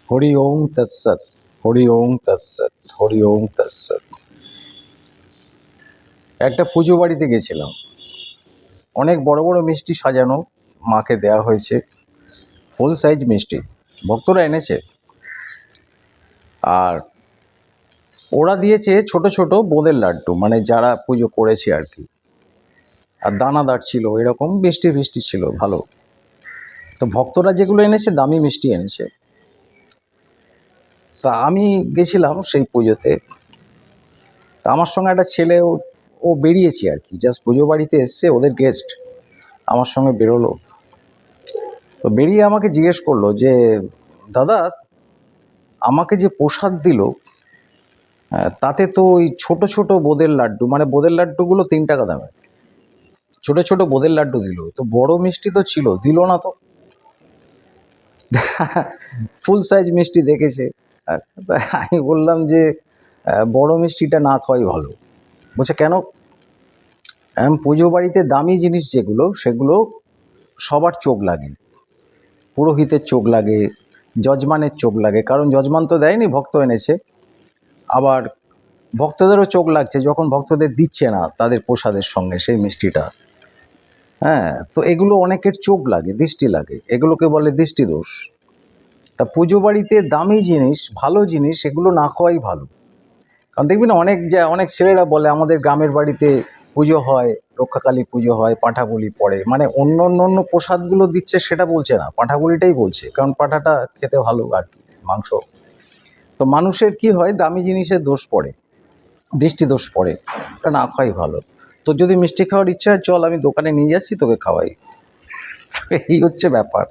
হরি ওম তৎসৎ, হরি ওম তৎসৎ, হরি ওম তৎসৎ। একটা পুজো বাড়িতে গেছিলাম, অনেক বড় বড় মিষ্টি সাজানো মাকে দেওয়া হয়েছে, ফুল সাইজ মিষ্টি ভক্তরা এনেছে। আর ওরা দিয়েছে ছোট ছোট বোঁদের লাড্ডু, মানে যারা পুজো করেছে আর কি। আর দানাদার ছিল, এরকম মিষ্টি ফিষ্টি ছিল ভালো। তো ভক্তরা যেগুলো এনেছে দামি মিষ্টি এনেছে। তা আমি গেছিলাম সেই পুজোতে, তা আমার সঙ্গে একটা ছেলে, ও বেরিয়েছে আর কি, জাস্ট পুজো বাড়িতে এসছে, ওদের গেস্ট আমার সঙ্গে বেরোলো। তো বেরিয়ে আমাকে জিজ্ঞেস করলো যে, দাদা আমাকে যে প্রসাদ দিল তাতে তো ওই ছোট ছোট বোঁদের লাড্ডু, মানে বোঁদের লাড্ডুগুলো 3 টাকা দামের, ছোট ছোট বোঁদের লাড্ডু দিল, তো বড় মিষ্টি তো ছিল, দিল না তো। ফুল সাইজ মিষ্টি দেখেছে। আমি বললাম যে বড় মিষ্টিটা না খাওয়াই ভালো। বলছে কেন? পুজো বাড়িতে দামি জিনিস যেগুলো, সেগুলো সবার চোখ লাগে, পুরোহিতের চোখ লাগে, যজমানের চোখ লাগে, কারণ যজমান তো দেয়নি, ভক্ত এনেছে। আবার ভক্তদেরও চোখ লাগছে যখন ভক্তদের দিচ্ছে না তাদের প্রসাদের সঙ্গে সেই মিষ্টিটা। হ্যাঁ, তো এগুলো অনেকের চোখ লাগে, দৃষ্টি লাগে, এগুলোকে বলে দৃষ্টি দোষ। তা পুজো বাড়িতে দামি জিনিস, ভালো জিনিস, এগুলো না খাওয়াই ভালো। কারণ দেখবি না, অনেক ছেলেরা বলে আমাদের গ্রামের বাড়িতে পুজো হয়, রক্ষাকালী পুজো হয়, পাঁঠা বলি পড়ে, মানে অন্য প্রসাদগুলো দিচ্ছে সেটা বলছে না, পাঁঠা বলিটাই বলছে, কারণ পাঁঠাটা খেতে ভালো আর কি, মাংস। তো মানুষের কি হয়, দামি জিনিসের দোষ পড়ে, দৃষ্টি দোষ পড়ে, এটা না খাওয়াই ভালো। তো যদি মিষ্টি খাওয়ার ইচ্ছা হয়, চল আমি দোকানে নিয়ে যাচ্ছি, তোকে খাওয়াই। এই হচ্ছে ব্যাপার।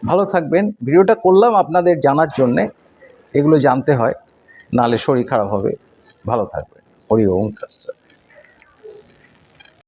ভালো থাকবেন। ভিডিওটা করলাম আপনাদের জানার জন্যে, এগুলো জানতে হয়, নাহলে শরীর খারাপ হবে। ভালো থাকবেন। হরি ওম তৎসৎ।